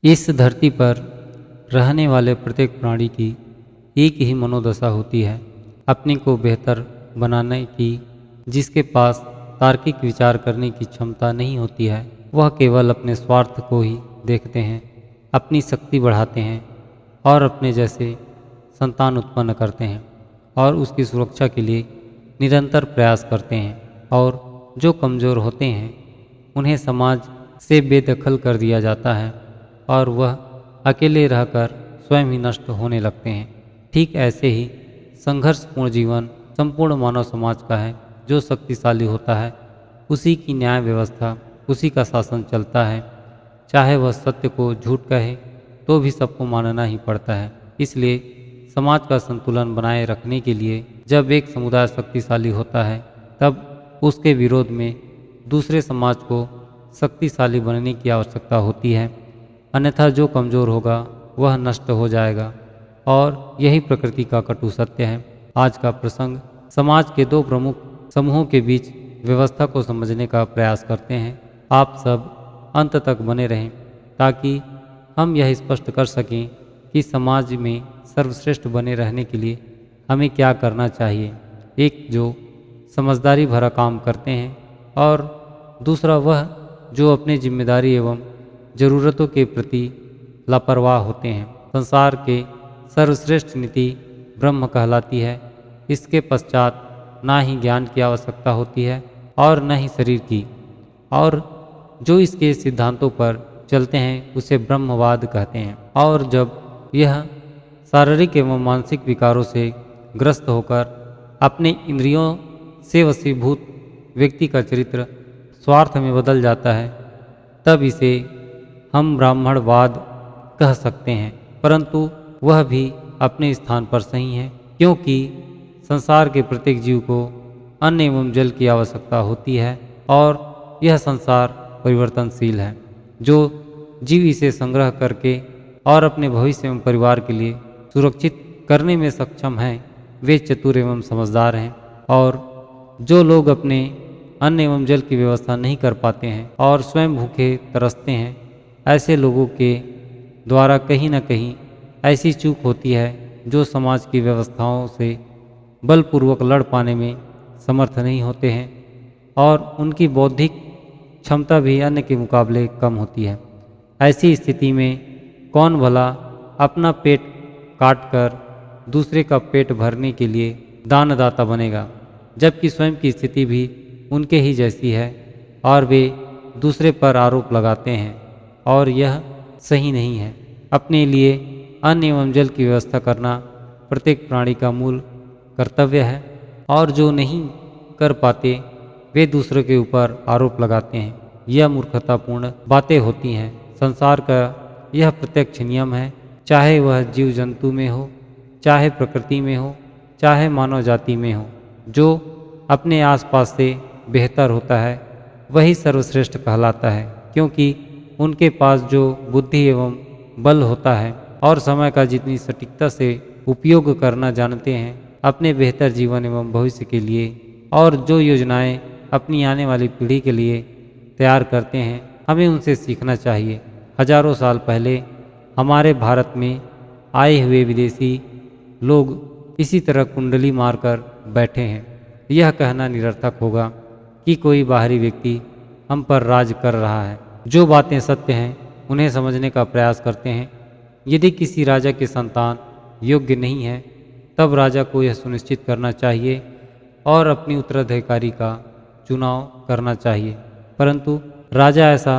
इस धरती पर रहने वाले प्रत्येक प्राणी की एक ही मनोदशा होती है, अपने को बेहतर बनाने की। जिसके पास तार्किक विचार करने की क्षमता नहीं होती है, वह केवल अपने स्वार्थ को ही देखते हैं, अपनी शक्ति बढ़ाते हैं और अपने जैसे संतान उत्पन्न करते हैं और उसकी सुरक्षा के लिए निरंतर प्रयास करते हैं। और जो कमज़ोर होते हैं उन्हें समाज से बेदखल कर दिया जाता है और वह अकेले रहकर स्वयं ही नष्ट होने लगते हैं। ठीक ऐसे ही संघर्षपूर्ण जीवन संपूर्ण मानव समाज का है। जो शक्तिशाली होता है उसी की न्याय व्यवस्था, उसी का शासन चलता है। चाहे वह सत्य को झूठ कहे तो भी सबको मानना ही पड़ता है। इसलिए समाज का संतुलन बनाए रखने के लिए जब एक समुदाय शक्तिशाली होता है, तब उसके विरोध में दूसरे समाज को शक्तिशाली बनने की आवश्यकता होती है। अन्यथा जो कमज़ोर होगा वह नष्ट हो जाएगा और यही प्रकृति का कटु सत्य है। आज का प्रसंग समाज के दो प्रमुख समूहों के बीच व्यवस्था को समझने का प्रयास करते हैं। आप सब अंत तक बने रहें ताकि हम यह स्पष्ट कर सकें कि समाज में सर्वश्रेष्ठ बने रहने के लिए हमें क्या करना चाहिए। एक जो समझदारी भरा काम करते हैं और दूसरा वह जो अपनी जिम्मेदारी एवं ज़रूरतों के प्रति लापरवाह होते हैं। संसार के सर्वश्रेष्ठ नीति ब्रह्म कहलाती है। इसके पश्चात ना ही ज्ञान की आवश्यकता होती है और न ही शरीर की, और जो इसके सिद्धांतों पर चलते हैं उसे ब्रह्मवाद कहते हैं। और जब यह शारीरिक एवं मानसिक विकारों से ग्रस्त होकर अपने इंद्रियों से वशीभूत व्यक्ति का चरित्र स्वार्थ में बदल जाता है, तब इसे हम ब्राह्मणवाद कह सकते हैं। परंतु वह भी अपने स्थान पर सही है, क्योंकि संसार के प्रत्येक जीव को अन्न एवं जल की आवश्यकता होती है और यह संसार परिवर्तनशील है। जो जीव इसे संग्रह करके और अपने भविष्य एवं परिवार के लिए सुरक्षित करने में सक्षम हैं, वे चतुर एवं समझदार हैं। और जो लोग अपने अन्न एवं जल की व्यवस्था नहीं कर पाते हैं और स्वयं भूखे तरसते हैं, ऐसे लोगों के द्वारा कहीं न कहीं ऐसी चूक होती है जो समाज की व्यवस्थाओं से बलपूर्वक लड़ पाने में समर्थ नहीं होते हैं और उनकी बौद्धिक क्षमता भी अन्य के मुकाबले कम होती है। ऐसी स्थिति में कौन भला अपना पेट काट कर दूसरे का पेट भरने के लिए दानदाता बनेगा, जबकि स्वयं की स्थिति भी उनके ही जैसी है और वे दूसरे पर आरोप लगाते हैं, और यह सही नहीं है। अपने लिए अन्न एवं जल की व्यवस्था करना प्रत्येक प्राणी का मूल कर्तव्य है, और जो नहीं कर पाते वे दूसरों के ऊपर आरोप लगाते हैं। यह मूर्खतापूर्ण बातें होती हैं। संसार का यह प्रत्यक्ष नियम है, चाहे वह जीव जंतु में हो, चाहे प्रकृति में हो, चाहे मानव जाति में हो। जो अपने आसपास से बेहतर होता है वही सर्वश्रेष्ठ कहलाता है, क्योंकि उनके पास जो बुद्धि एवं बल होता है और समय का जितनी सटीकता से उपयोग करना जानते हैं अपने बेहतर जीवन एवं भविष्य के लिए, और जो योजनाएं अपनी आने वाली पीढ़ी के लिए तैयार करते हैं, हमें उनसे सीखना चाहिए। हजारों साल पहले हमारे भारत में आए हुए विदेशी लोग इसी तरह कुंडली मारकर बैठे हैं। यह कहना निरर्थक होगा कि कोई बाहरी व्यक्ति हम पर राज कर रहा है। जो बातें सत्य हैं उन्हें समझने का प्रयास करते हैं। यदि किसी राजा के संतान योग्य नहीं है, तब राजा को यह सुनिश्चित करना चाहिए और अपनी उत्तराधिकारी का चुनाव करना चाहिए। परंतु राजा ऐसा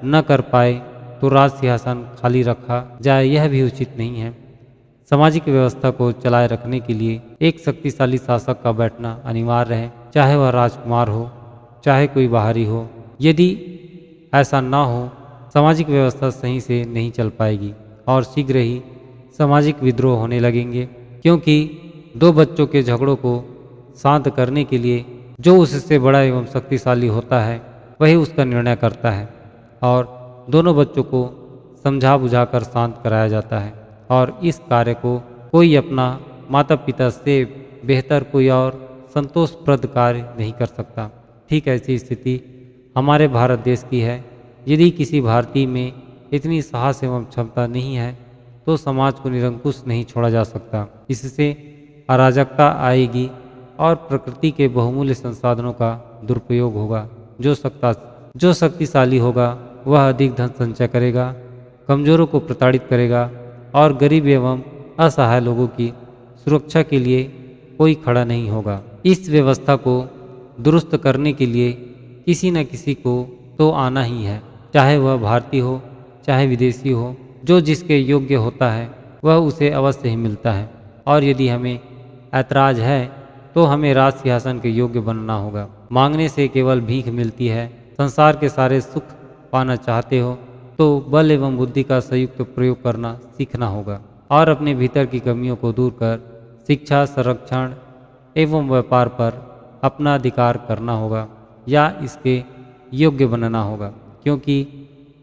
न कर पाए तो राज सिंहासन खाली रखा जाए, यह भी उचित नहीं है। सामाजिक व्यवस्था को चलाए रखने के लिए एक शक्तिशाली शासक का बैठना अनिवार्य है, चाहे वह राजकुमार हो, चाहे कोई बाहरी हो। यदि ऐसा न हो, सामाजिक व्यवस्था सही से नहीं चल पाएगी और शीघ्र ही सामाजिक विद्रोह होने लगेंगे, क्योंकि दो बच्चों के झगड़ों को शांत करने के लिए जो उससे बड़ा एवं शक्तिशाली होता है वही उसका निर्णय करता है, और दोनों बच्चों को समझा बुझाकर शांत कराया जाता है। और इस कार्य को कोई अपना माता पिता से बेहतर कोई और संतोषप्रद कार्य नहीं कर सकता। ठीक ऐसी स्थिति हमारे भारत देश की है। यदि किसी भारतीय में इतनी साहस एवं क्षमता नहीं है तो समाज को निरंकुश नहीं छोड़ा जा सकता। इससे अराजकता आएगी और प्रकृति के बहुमूल्य संसाधनों का दुरुपयोग होगा। जो शक्तिशाली होगा वह अधिक धन संचय करेगा, कमजोरों को प्रताड़ित करेगा और गरीब एवं असहाय लोगों की सुरक्षा के लिए कोई खड़ा नहीं होगा। इस व्यवस्था को दुरुस्त करने के लिए किसी न किसी को तो आना ही है, चाहे वह भारतीय हो चाहे विदेशी हो। जो जिसके योग्य होता है वह उसे अवश्य ही मिलता है, और यदि हमें ऐतराज है तो हमें राज सिंहासन के योग्य बनना होगा। मांगने से केवल भीख मिलती है। संसार के सारे सुख पाना चाहते हो तो बल एवं बुद्धि का संयुक्त प्रयोग करना सीखना होगा और अपने भीतर की कमियों को दूर कर शिक्षा, संरक्षण एवं व्यापार पर अपना अधिकार करना होगा या इसके योग्य बनना होगा, क्योंकि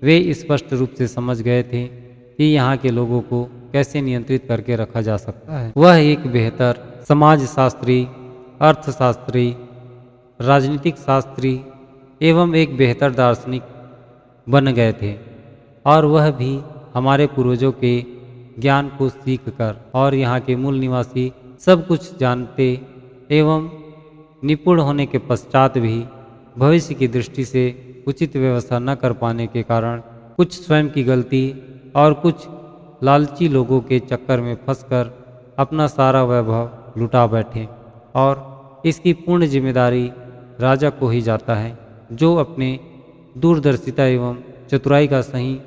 वे स्पष्ट रूप से समझ गए थे कि यहाँ के लोगों को कैसे नियंत्रित करके रखा जा सकता है। वह एक बेहतर समाजशास्त्री, अर्थशास्त्री, राजनीतिक शास्त्री एवं एक बेहतर दार्शनिक बन गए थे, और वह भी हमारे पूर्वजों के ज्ञान को सीख कर और यहाँ के मूल निवासी सब कुछ जानते एवं निपुण होने के पश्चात भी भविष्य की दृष्टि से उचित व्यवस्था न कर पाने के कारण कुछ स्वयं की गलती और कुछ लालची लोगों के चक्कर में फंसकर अपना सारा वैभव लुटा बैठे, और इसकी पूर्ण जिम्मेदारी राजा को ही जाता है, जो अपने दूरदर्शिता एवं चतुराई का सही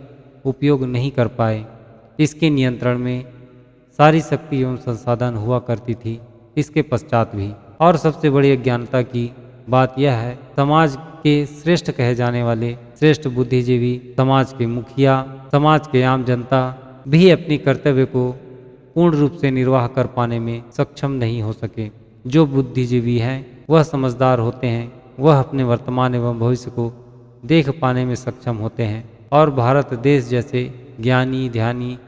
उपयोग नहीं कर पाए। इसके नियंत्रण में सारी शक्ति एवं संसाधन हुआ करती थी इसके पश्चात भी। और सबसे बड़ी अज्ञानता की बात यह है, समाज के श्रेष्ठ कहे जाने वाले श्रेष्ठ बुद्धिजीवी, समाज के मुखिया, समाज के आम जनता भी अपनी कर्तव्य को पूर्ण रूप से निर्वाह कर पाने में सक्षम नहीं हो सके। जो बुद्धिजीवी हैं वह समझदार होते हैं, वह अपने वर्तमान एवं भविष्य को देख पाने में सक्षम होते हैं, और भारत देश जैसे ज्ञानी ध्यानी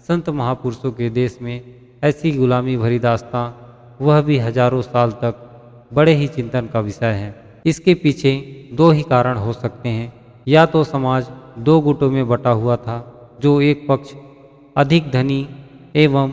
संत महापुरुषों के देश में ऐसी गुलामी भरी दास्तां वह भी हजारों साल तक बड़े ही चिंतन का विषय है। इसके पीछे दो ही कारण हो सकते हैं, या तो समाज दो गुटों में बटा हुआ था, जो एक पक्ष अधिक धनी एवं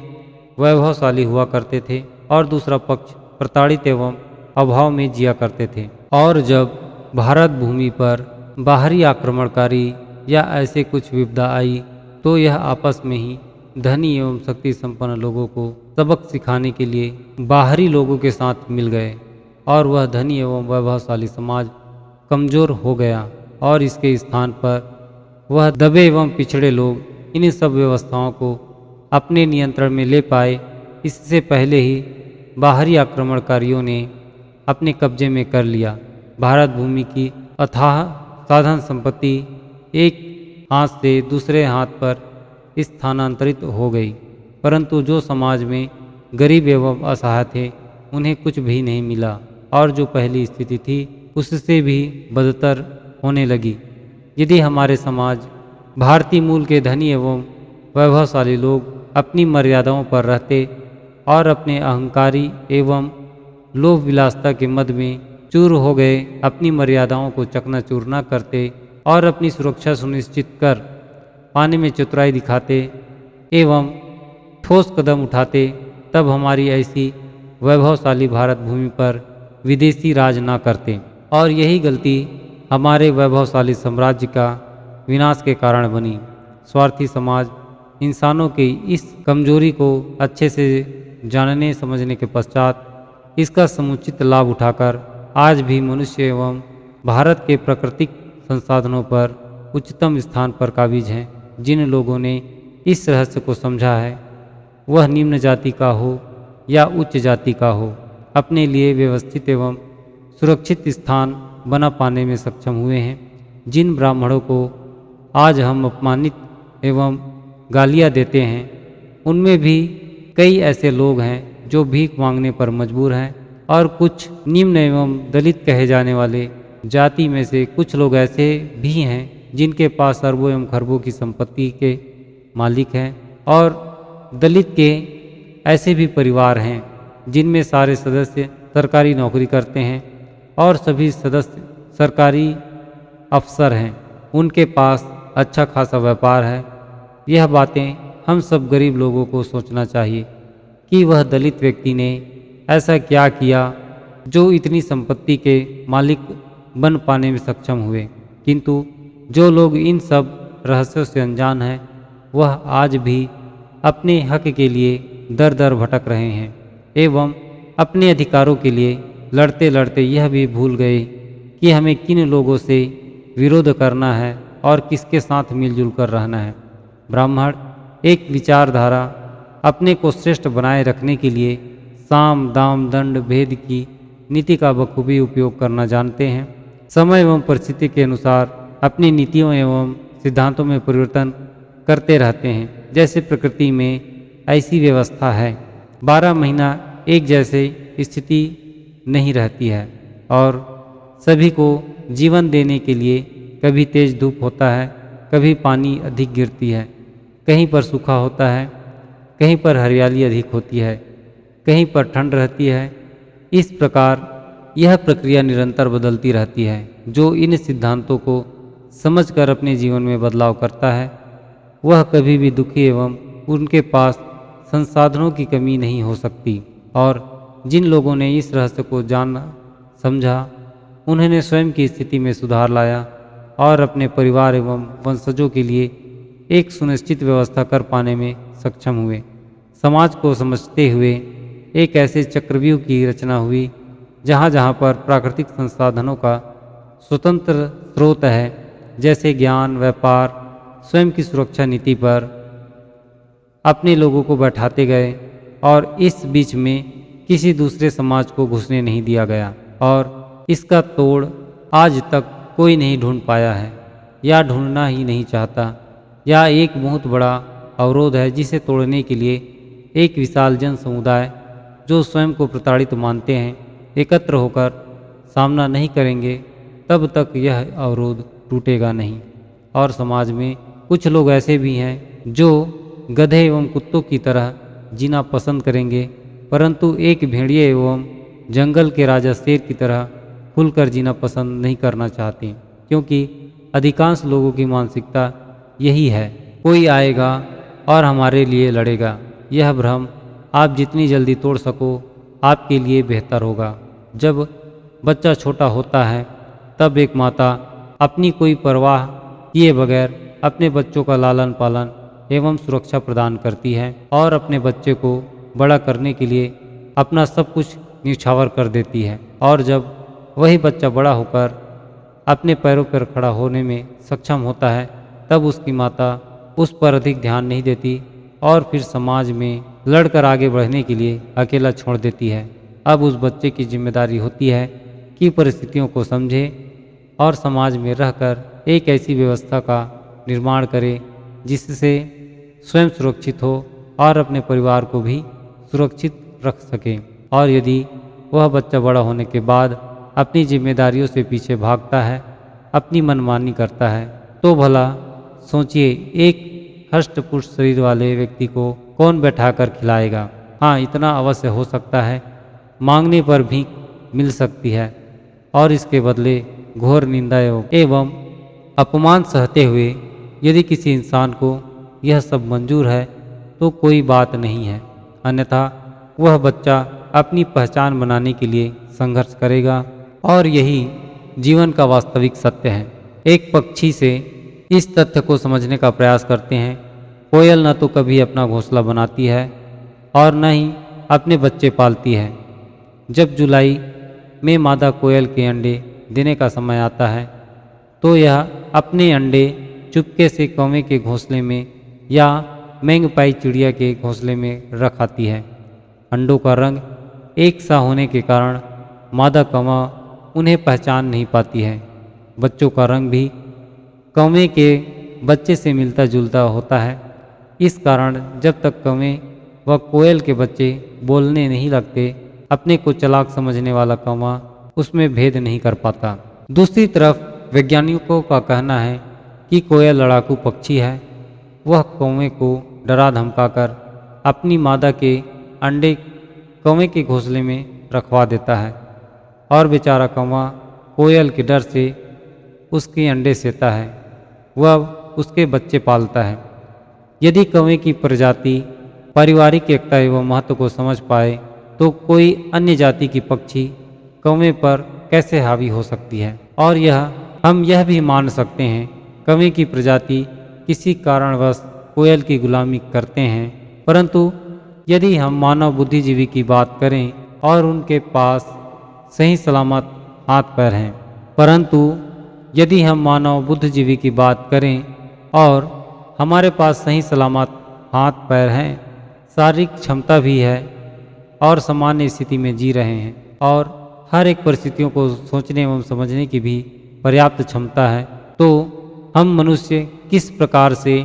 वैभवशाली हुआ करते थे और दूसरा पक्ष प्रताड़ित एवं अभाव में जिया करते थे। और जब भारत भूमि पर बाहरी आक्रमणकारी या ऐसे कुछ विपदा आई तो यह आपस में ही धनी एवं शक्ति संपन्न लोगों को सबक सिखाने के लिए बाहरी लोगों के साथ मिल गए, और वह धनी एवं वैभवशाली समाज कमजोर हो गया, और इसके स्थान पर वह दबे एवं पिछड़े लोग इन सब व्यवस्थाओं को अपने नियंत्रण में ले पाए। इससे पहले ही बाहरी आक्रमणकारियों ने अपने कब्जे में कर लिया। भारत भूमि की अथाह साधन संपत्ति एक हाथ से दूसरे हाथ पर स्थानांतरित हो गई, परंतु जो समाज में गरीब एवं असहाय थे उन्हें कुछ भी नहीं मिला, और जो पहली स्थिति थी उससे भी बदतर होने लगी। यदि हमारे समाज भारतीय मूल के धनी एवं वैभवशाली लोग अपनी मर्यादाओं पर रहते और अपने अहंकारी एवं लोभ विलासता के मद में चूर हो गए अपनी मर्यादाओं को चकनाचूर न करते और अपनी सुरक्षा सुनिश्चित कर पाने में चतुराई दिखाते एवं ठोस कदम उठाते, तब हमारी ऐसी वैभवशाली भारत भूमि पर विदेशी राज ना करते, और यही गलती हमारे वैभवशाली साम्राज्य का विनाश के कारण बनी। स्वार्थी समाज इंसानों की इस कमजोरी को अच्छे से जानने समझने के पश्चात इसका समुचित लाभ उठाकर आज भी मनुष्य एवं भारत के प्राकृतिक संसाधनों पर उच्चतम स्थान पर काबिज हैं। जिन लोगों ने इस रहस्य को समझा है, वह निम्न जाति का हो या उच्च जाति का हो, अपने लिए व्यवस्थित एवं सुरक्षित स्थान बना पाने में सक्षम हुए हैं। जिन ब्राह्मणों को आज हम अपमानित एवं गालियाँ देते हैं, उनमें भी कई ऐसे लोग हैं जो भीख मांगने पर मजबूर हैं, और कुछ निम्न एवं दलित कहे जाने वाले जाति में से कुछ लोग ऐसे भी हैं जिनके पास अरबों एवं खरबों की संपत्ति के मालिक हैं, और दलित के ऐसे भी परिवार हैं जिनमें सारे सदस्य सरकारी नौकरी करते हैं और सभी सदस्य सरकारी अफसर हैं। उनके पास अच्छा खासा व्यापार है। यह बातें हम सब गरीब लोगों को सोचना चाहिए कि वह दलित व्यक्ति ने ऐसा क्या किया जो इतनी संपत्ति के मालिक बन पाने में सक्षम हुए। किंतु जो लोग इन सब रहस्यों से अनजान हैं, वह आज भी अपने हक के लिए दर दर भटक रहे हैं एवं अपने अधिकारों के लिए लड़ते लड़ते यह भी भूल गए कि हमें किन लोगों से विरोध करना है और किसके साथ मिलजुल कर रहना है। ब्राह्मण एक विचारधारा अपने को श्रेष्ठ बनाए रखने के लिए साम दाम दंड भेद की नीति का बखूबी उपयोग करना जानते हैं। समय एवं परिस्थिति के अनुसार अपनी नीतियों एवं सिद्धांतों में परिवर्तन करते रहते हैं। जैसे प्रकृति में ऐसी व्यवस्था है, 12 महीना एक जैसे स्थिति नहीं रहती है और सभी को जीवन देने के लिए कभी तेज धूप होता है, कभी पानी अधिक गिरती है, कहीं पर सूखा होता है, कहीं पर हरियाली अधिक होती है, कहीं पर ठंड रहती है। इस प्रकार यह प्रक्रिया निरंतर बदलती रहती है। जो इन सिद्धांतों को समझकर अपने जीवन में बदलाव करता है, वह कभी भी दुखी एवं उनके पास संसाधनों की कमी नहीं हो सकती। और जिन लोगों ने इस रहस्य को जाना समझा, उन्होंने स्वयं की स्थिति में सुधार लाया और अपने परिवार एवं वंशजों के लिए एक सुनिश्चित व्यवस्था कर पाने में सक्षम हुए। समाज को समझते हुए एक ऐसे चक्रव्यूह की रचना हुई जहाँ जहाँ पर प्राकृतिक संसाधनों का स्वतंत्र स्रोत है, जैसे ज्ञान, व्यापार, स्वयं की सुरक्षा नीति पर अपने लोगों को बैठाते गए और इस बीच में किसी दूसरे समाज को घुसने नहीं दिया गया। और इसका तोड़ आज तक कोई नहीं ढूंढ पाया है या ढूंढना ही नहीं चाहता। यह एक बहुत बड़ा अवरोध है जिसे तोड़ने के लिए एक विशाल जन समुदाय जो स्वयं को प्रताड़ित मानते हैं एकत्र होकर सामना नहीं करेंगे, तब तक यह अवरोध टूटेगा नहीं। और समाज में कुछ लोग ऐसे भी हैं जो गधे एवं कुत्तों की तरह जीना पसंद करेंगे, परंतु एक भेड़िए एवं जंगल के राजा शेर की तरह खुलकर जीना पसंद नहीं करना चाहते, क्योंकि अधिकांश लोगों की मानसिकता यही है, कोई आएगा और हमारे लिए लड़ेगा। यह भ्रम आप जितनी जल्दी तोड़ सको आपके लिए बेहतर होगा। जब बच्चा छोटा होता है तब एक माता अपनी कोई परवाह किए बगैर अपने बच्चों का लालन पालन एवं सुरक्षा प्रदान करती है और अपने बच्चे को बड़ा करने के लिए अपना सब कुछ न्यौछावर कर देती है। और जब वही बच्चा बड़ा होकर अपने पैरों पर खड़ा होने में सक्षम होता है, तब उसकी माता उस पर अधिक ध्यान नहीं देती और फिर समाज में लड़कर आगे बढ़ने के लिए अकेला छोड़ देती है। अब उस बच्चे की जिम्मेदारी होती है कि परिस्थितियों को समझे और समाज में रहकर एक ऐसी व्यवस्था का निर्माण करे जिससे स्वयं सुरक्षित हो और अपने परिवार को भी सुरक्षित रख सके। और यदि वह बच्चा बड़ा होने के बाद अपनी जिम्मेदारियों से पीछे भागता है, अपनी मनमानी करता है, तो भला सोचिए एक हष्ट पुष्ट शरीर वाले व्यक्ति को कौन बैठाकर खिलाएगा। हाँ, इतना अवश्य हो सकता है, मांगने पर भीख मिल सकती है और इसके बदले घोर निंदा एवं अपमान सहते हुए यदि किसी इंसान को यह सब मंजूर है तो कोई बात नहीं है, अन्यथा वह बच्चा अपनी पहचान बनाने के लिए संघर्ष करेगा। और यही जीवन का वास्तविक सत्य है। एक पक्षी से इस तथ्य को समझने का प्रयास करते हैं। कोयल न तो कभी अपना घोंसला बनाती है और न ही अपने बच्चे पालती है। जब जुलाई में मादा कोयल के अंडे देने का समय आता है तो यह अपने अंडे चुपके से कौवे के घोंसले में या मैंगपाई चिड़िया के घोंसले में रख आती है। अंडों का रंग एक सा होने के कारण मादा कौवा उन्हें पहचान नहीं पाती है। बच्चों का रंग भी कौवे के बच्चे से मिलता जुलता होता है। इस कारण जब तक कौवे व कोयल के बच्चे बोलने नहीं लगते, अपने को चालाक समझने वाला कौवा उसमें भेद नहीं कर पाता। दूसरी तरफ वैज्ञानिकों का कहना है कि कोयल लड़ाकू पक्षी है। वह कौवे को डरा धमकाकर अपनी मादा के अंडे कौवे के घोंसले में रखवा देता है और बेचारा कौवा कोयल के डर से उसके अंडे सेता है। वह उसके बच्चे पालता है। यदि कौवे की प्रजाति पारिवारिक एकता एवं महत्व को समझ पाए तो कोई अन्य जाति की पक्षी कौवे पर कैसे हावी हो सकती है। और हम यह भी मान सकते हैं कौवे की प्रजाति किसी कारणवश कोयल की गुलामी करते हैं, परंतु यदि हम मानव बुद्धिजीवी की बात करें और उनके पास सही सलामत हाथ पैर हैं, परंतु यदि हम मानव बुद्धिजीवी की बात करें और हमारे पास सही सलामत हाथ पैर हैं, शारीरिक क्षमता भी है और सामान्य स्थिति में जी रहे हैं और हर एक परिस्थितियों को सोचने एवं समझने की भी पर्याप्त क्षमता है, तो हम मनुष्य किस प्रकार से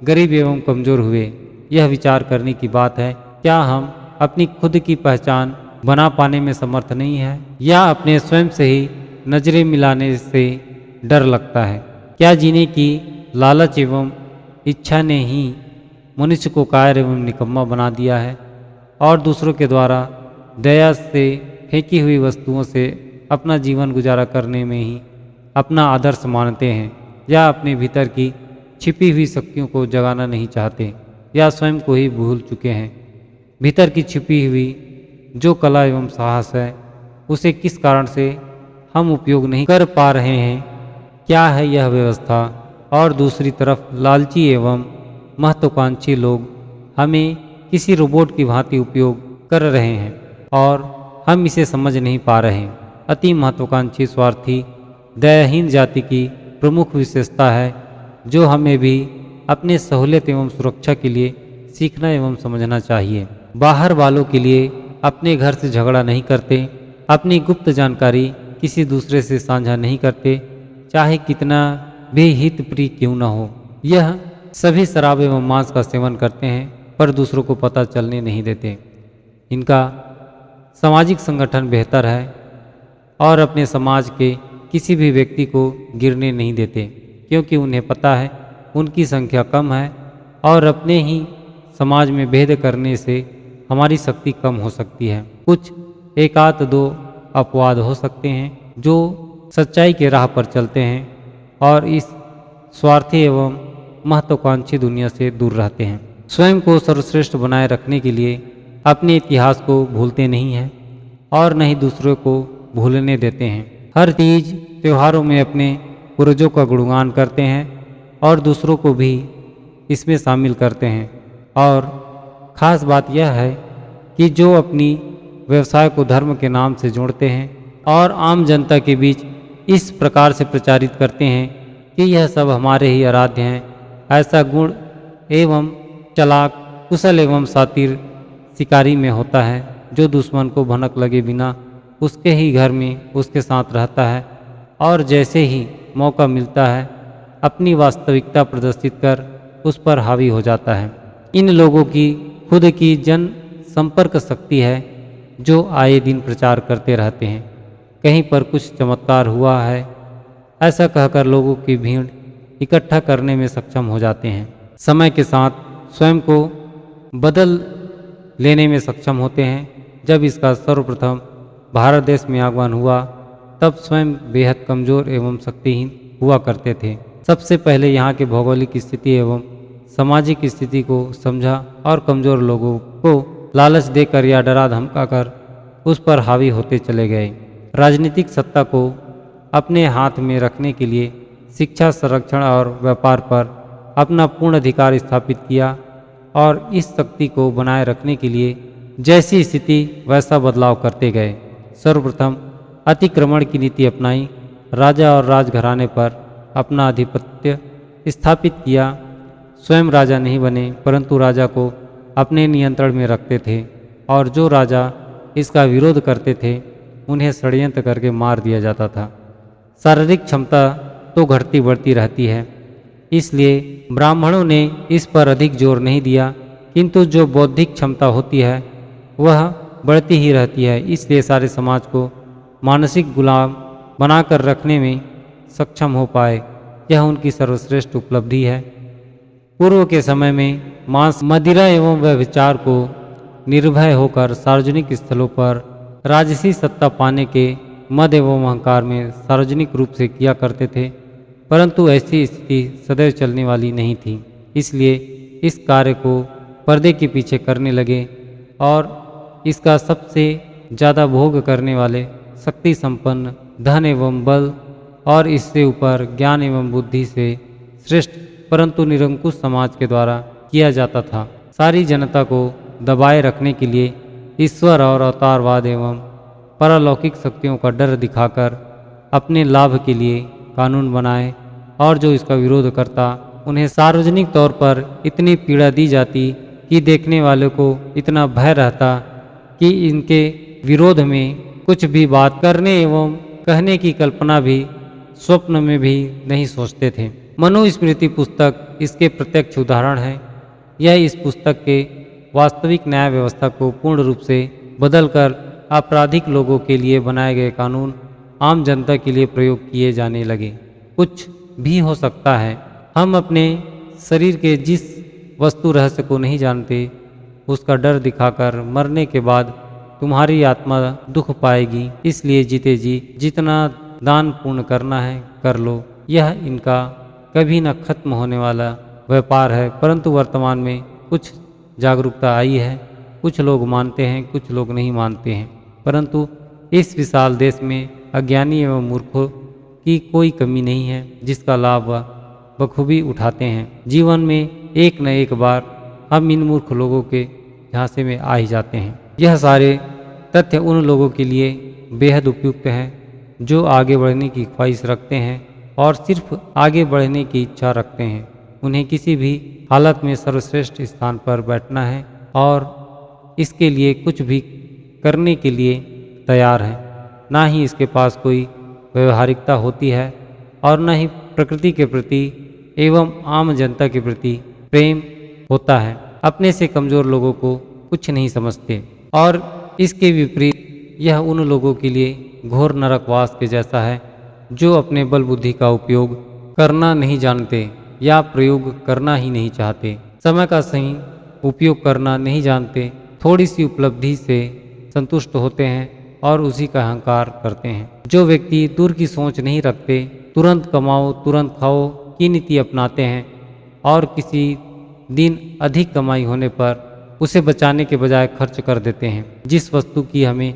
गरीब एवं कमज़ोर हुए, यह विचार करने की बात है। क्या हम अपनी खुद की पहचान बना पाने में समर्थ नहीं है, या अपने स्वयं से ही नजरें मिलाने से डर लगता है? क्या जीने की लालच एवं इच्छा ने ही मनुष्य को कायर एवं निकम्मा बना दिया है और दूसरों के द्वारा दया से फेंकी हुई वस्तुओं से अपना जीवन गुजारा करने में ही अपना आदर्श मानते हैं, या अपने भीतर की छिपी हुई शक्तियों को जगाना नहीं चाहते, या स्वयं को ही भूल चुके हैं? भीतर की छिपी हुई जो कला एवं साहस है उसे किस कारण से हम उपयोग नहीं कर पा रहे हैं? क्या है यह व्यवस्था? और दूसरी तरफ लालची एवं महत्वाकांक्षी लोग हमें किसी रोबोट की भांति उपयोग कर रहे हैं और हम इसे समझ नहीं पा रहे हैं। अति महत्वाकांक्षी स्वार्थी दयाहीन जाति की प्रमुख विशेषता है जो हमें भी अपने सहूलियत एवं सुरक्षा के लिए सीखना एवं समझना चाहिए। बाहर वालों के लिए अपने घर से झगड़ा नहीं करते, अपनी गुप्त जानकारी किसी दूसरे से साझा नहीं करते, चाहे कितना भी हित प्रिय क्यों न हो। यह सभी शराब एवं मांस का सेवन करते हैं पर दूसरों को पता चलने नहीं देते। इनका सामाजिक संगठन बेहतर है और अपने समाज के किसी भी व्यक्ति को गिरने नहीं देते, क्योंकि उन्हें पता है उनकी संख्या कम है और अपने ही समाज में भेद करने से हमारी शक्ति कम हो सकती है। कुछ एकाध दो अपवाद हो सकते हैं जो सच्चाई के राह पर चलते हैं और इस स्वार्थी एवं महत्वाकांक्षी दुनिया से दूर रहते हैं। स्वयं को सर्वश्रेष्ठ बनाए रखने के लिए अपने इतिहास को भूलते नहीं हैं और न ही दूसरों को भूलने देते हैं। हर तीज त्योहारों में अपने पूर्वजों का गुणगान करते हैं और दूसरों को भी इसमें शामिल करते हैं। और ख़ास बात यह है कि जो अपनी व्यवसाय को धर्म के नाम से जोड़ते हैं और आम जनता के बीच इस प्रकार से प्रचारित करते हैं कि यह सब हमारे ही आराध्य हैं, ऐसा गुण एवं चालाक कुशल एवं शातिर शिकारी में होता है जो दुश्मन को भनक लगे बिना उसके ही घर में उसके साथ रहता है और जैसे ही मौका मिलता है अपनी वास्तविकता प्रदर्शित कर उस पर हावी हो जाता है। इन लोगों की खुद की जन संपर्क शक्ति है जो आए दिन प्रचार करते रहते हैं, कहीं पर कुछ चमत्कार हुआ है ऐसा कहकर लोगों की भीड़ इकट्ठा करने में सक्षम हो जाते हैं। समय के साथ स्वयं को बदल लेने में सक्षम होते हैं। जब इसका सर्वप्रथम भारत देश में आगमन हुआ तब स्वयं बेहद कमज़ोर एवं शक्तिहीन हुआ करते थे। सबसे पहले यहाँ के भौगोलिक स्थिति एवं सामाजिक स्थिति को समझा और कमज़ोर लोगों को लालच देकर या डरा धमकाकर उस पर हावी होते चले गए। राजनीतिक सत्ता को अपने हाथ में रखने के लिए शिक्षा, संरक्षण और व्यापार पर अपना पूर्ण अधिकार स्थापित किया और इस शक्ति को बनाए रखने के लिए जैसी स्थिति वैसा बदलाव करते गए। सर्वप्रथम अतिक्रमण की नीति अपनाई, राजा और राजघराने पर अपना आधिपत्य स्थापित किया। स्वयं राजा नहीं बने परंतु राजा को अपने नियंत्रण में रखते थे और जो राजा इसका विरोध करते थे उन्हें षड्यंत्र करके मार दिया जाता था। शारीरिक क्षमता तो घटती बढ़ती रहती है, इसलिए ब्राह्मणों ने इस पर अधिक जोर नहीं दिया, किंतु जो बौद्धिक क्षमता होती है वह बढ़ती ही रहती है। इसलिए सारे समाज को मानसिक गुलाम बनाकर रखने में सक्षम हो पाए, यह उनकी सर्वश्रेष्ठ उपलब्धि है। पूर्व के समय में मांस, मदिरा एवं व्यभिचार को निर्भय होकर सार्वजनिक स्थलों पर राजसी सत्ता पाने के मद एवं अहंकार में सार्वजनिक रूप से किया करते थे। परंतु ऐसी स्थिति सदैव चलने वाली नहीं थी। इसलिए इस कार्य को पर्दे के पीछे करने लगे और इसका सबसे ज़्यादा भोग करने वाले शक्ति संपन्न, धन एवं बल और इससे ऊपर ज्ञान एवं बुद्धि से श्रेष्ठ परंतु निरंकुश समाज के द्वारा किया जाता था। सारी जनता को दबाए रखने के लिए ईश्वर और अवतारवाद एवं पारलौकिक शक्तियों का डर दिखाकर अपने लाभ के लिए कानून बनाए और जो इसका विरोध करता उन्हें सार्वजनिक तौर पर इतनी पीड़ा दी जाती कि देखने वालों को इतना भय रहता कि इनके विरोध में कुछ भी बात करने एवं कहने की कल्पना भी स्वप्न में भी नहीं सोचते थे। मनुस्मृति पुस्तक इसके प्रत्यक्ष उदाहरण है। यह इस पुस्तक के वास्तविक न्याय व्यवस्था को पूर्ण रूप से बदलकर आपराधिक लोगों के लिए बनाए गए कानून आम जनता के लिए प्रयोग किए जाने लगे। कुछ भी हो सकता है, हम अपने शरीर के जिस वस्तु रहस्य को नहीं जानते उसका डर दिखाकर मरने के बाद तुम्हारी आत्मा दुख पाएगी। इसलिए जीते जी जितना दान पूर्ण करना है कर लो। यह इनका कभी न खत्म होने वाला व्यापार है। परंतु वर्तमान में कुछ जागरूकता आई है। कुछ लोग मानते हैं, कुछ लोग नहीं मानते हैं। परंतु इस विशाल देश में अज्ञानी एवं मूर्खों की कोई कमी नहीं है जिसका लाभ वह बखूबी उठाते हैं। जीवन में एक न एक बार हम इन मूर्ख लोगों के झांसे में आ ही जाते हैं। यह सारे तथ्य उन लोगों के लिए बेहद उपयुक्त हैं जो आगे बढ़ने की ख्वाहिश रखते हैं और सिर्फ आगे बढ़ने की इच्छा रखते हैं। उन्हें किसी भी हालत में सर्वश्रेष्ठ स्थान पर बैठना है और इसके लिए कुछ भी करने के लिए तैयार है। ना ही इसके पास कोई व्यवहारिकता होती है और न ही प्रकृति के प्रति एवं आम जनता के प्रति प्रेम होता है। अपने से कमज़ोर लोगों को कुछ नहीं समझते और इसके विपरीत यह उन लोगों के लिए घोर नरकवास के जैसा है जो अपने बल बुद्धि का उपयोग करना नहीं जानते या प्रयोग करना ही नहीं चाहते, समय का सही उपयोग करना नहीं जानते, थोड़ी सी उपलब्धि से संतुष्ट होते हैं और उसी का अहंकार करते हैं। जो व्यक्ति दूर की सोच नहीं रखते, तुरंत कमाओ तुरंत खाओ की नीति अपनाते हैं और किसी दिन अधिक कमाई होने पर उसे बचाने के बजाय खर्च कर देते हैं। जिस वस्तु की हमें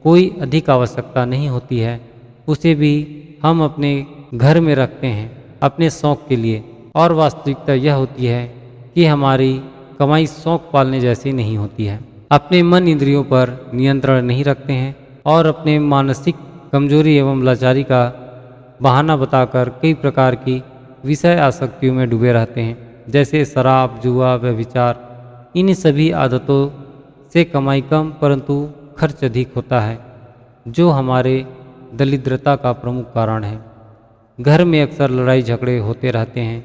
कोई अधिक आवश्यकता नहीं होती है उसे भी हम अपने घर में रखते हैं अपने शौक़ के लिए, और वास्तविकता यह होती है कि हमारी कमाई शौक़ पालने जैसी नहीं होती है। अपने मन इंद्रियों पर नियंत्रण नहीं रखते हैं और अपने मानसिक कमजोरी एवं लाचारी का बहाना बताकर कई प्रकार की विषय आसक्तियों में डूबे रहते हैं, जैसे शराब, जुआ, व्यभिचार। इन सभी आदतों से कमाई कम परंतु खर्च अधिक होता है, जो हमारे दरिद्रता का प्रमुख कारण है। घर में अक्सर लड़ाई झगड़े होते रहते हैं।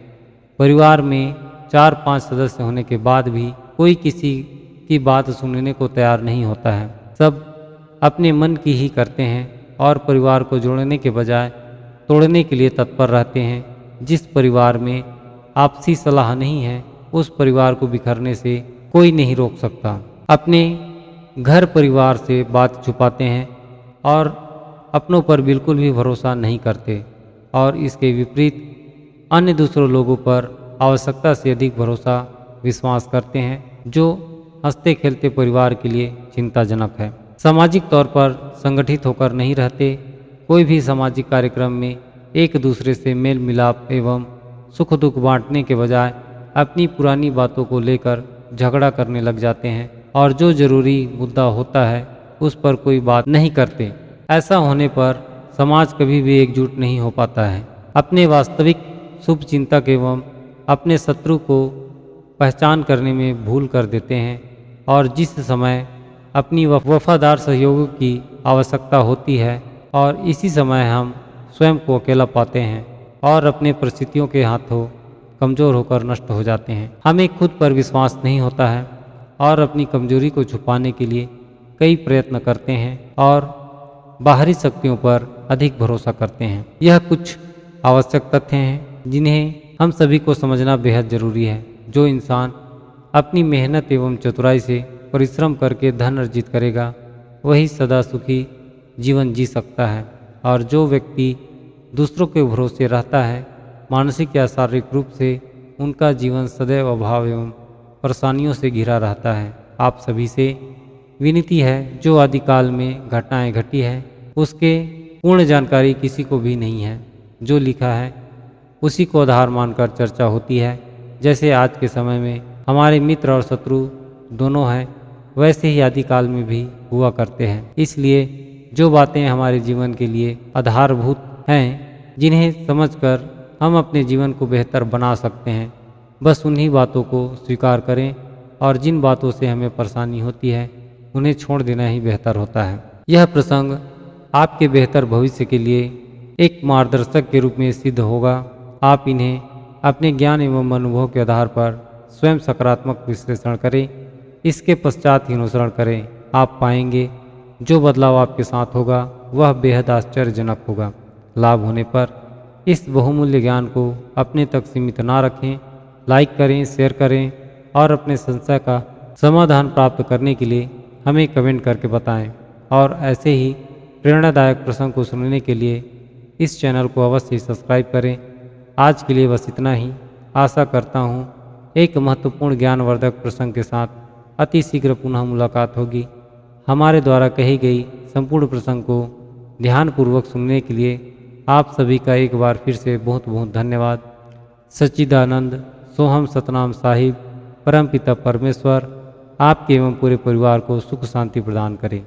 परिवार में 4-5 सदस्य होने के बाद भी कोई किसी की बात सुनने को तैयार नहीं होता है। सब अपने मन की ही करते हैं और परिवार को जोड़ने के बजाय तोड़ने के लिए तत्पर रहते हैं। जिस परिवार में आपसी सलाह नहीं है उस परिवार को बिखरने से कोई नहीं रोक सकता। अपने घर परिवार से बात छुपाते हैं और अपनों पर बिल्कुल भी भरोसा नहीं करते और इसके विपरीत अन्य दूसरों लोगों पर आवश्यकता से अधिक भरोसा विश्वास करते हैं, जो हंसते खेलते परिवार के लिए चिंताजनक है। सामाजिक तौर पर संगठित होकर नहीं रहते। कोई भी सामाजिक कार्यक्रम में एक दूसरे से मेल मिलाप एवं सुख दुख बांटने के बजाय अपनी पुरानी बातों को लेकर झगड़ा करने लग जाते हैं और जो जरूरी मुद्दा होता है उस पर कोई बात नहीं करते। ऐसा होने पर समाज कभी भी एकजुट नहीं हो पाता है। अपने वास्तविक शुभ चिंतक एवं अपने शत्रु को पहचान करने में भूल कर देते हैं और जिस समय अपनी वफादार सहयोग की आवश्यकता होती है और इसी समय हम स्वयं को अकेला पाते हैं और अपने परिस्थितियों के हाथों कमज़ोर होकर नष्ट हो जाते हैं। हमें खुद पर विश्वास नहीं होता है और अपनी कमजोरी को छुपाने के लिए कई प्रयत्न करते हैं और बाहरी शक्तियों पर अधिक भरोसा करते हैं। यह कुछ आवश्यक तथ्य हैं जिन्हें हम सभी को समझना बेहद ज़रूरी है। जो इंसान अपनी मेहनत एवं चतुराई से परिश्रम करके धन अर्जित करेगा वही सदा सुखी जीवन जी सकता है, और जो व्यक्ति दूसरों के भरोसे रहता है मानसिक या शारीरिक रूप से उनका जीवन सदैव अभाव एवं परेशानियों से घिरा रहता है। आप सभी से विनती है, जो आदिकाल में घटनाएं घटी है उसके पूर्ण जानकारी किसी को भी नहीं है। जो लिखा है उसी को आधार मानकर चर्चा होती है। जैसे आज के समय में हमारे मित्र और शत्रु दोनों हैं, वैसे ही आदिकाल में भी हुआ करते हैं। इसलिए जो बातें हमारे जीवन के लिए आधारभूत हैं, जिन्हें समझकर हम अपने जीवन को बेहतर बना सकते हैं, बस उन्हीं बातों को स्वीकार करें और जिन बातों से हमें परेशानी होती है उन्हें छोड़ देना ही बेहतर होता है। यह प्रसंग आपके बेहतर भविष्य के लिए एक मार्गदर्शक के रूप में सिद्ध होगा। आप इन्हें अपने ज्ञान एवं अनुभव के आधार पर स्वयं सकारात्मक विश्लेषण करें, इसके पश्चात ही अनुसरण करें। आप पाएंगे जो बदलाव आपके साथ होगा वह बेहद आश्चर्यजनक होगा। लाभ होने पर इस बहुमूल्य ज्ञान को अपने तक सीमित ना रखें। लाइक करें, शेयर करें और अपने संशय का समाधान प्राप्त करने के लिए हमें कमेंट करके बताएं। और ऐसे ही प्रेरणादायक प्रसंग को सुनने के लिए इस चैनल को अवश्य ही सब्सक्राइब करें। आज के लिए बस इतना ही। आशा करता हूँ एक महत्वपूर्ण ज्ञानवर्धक प्रसंग के साथ अति शीघ्र पुनः मुलाकात होगी। हमारे द्वारा कही गई संपूर्ण प्रसंग को ध्यानपूर्वक सुनने के लिए आप सभी का एक बार फिर से बहुत बहुत धन्यवाद। सच्चिदानंद सोहम सतनाम साहिब परमपिता परमेश्वर आपके एवं पूरे परिवार को सुख शांति प्रदान करें।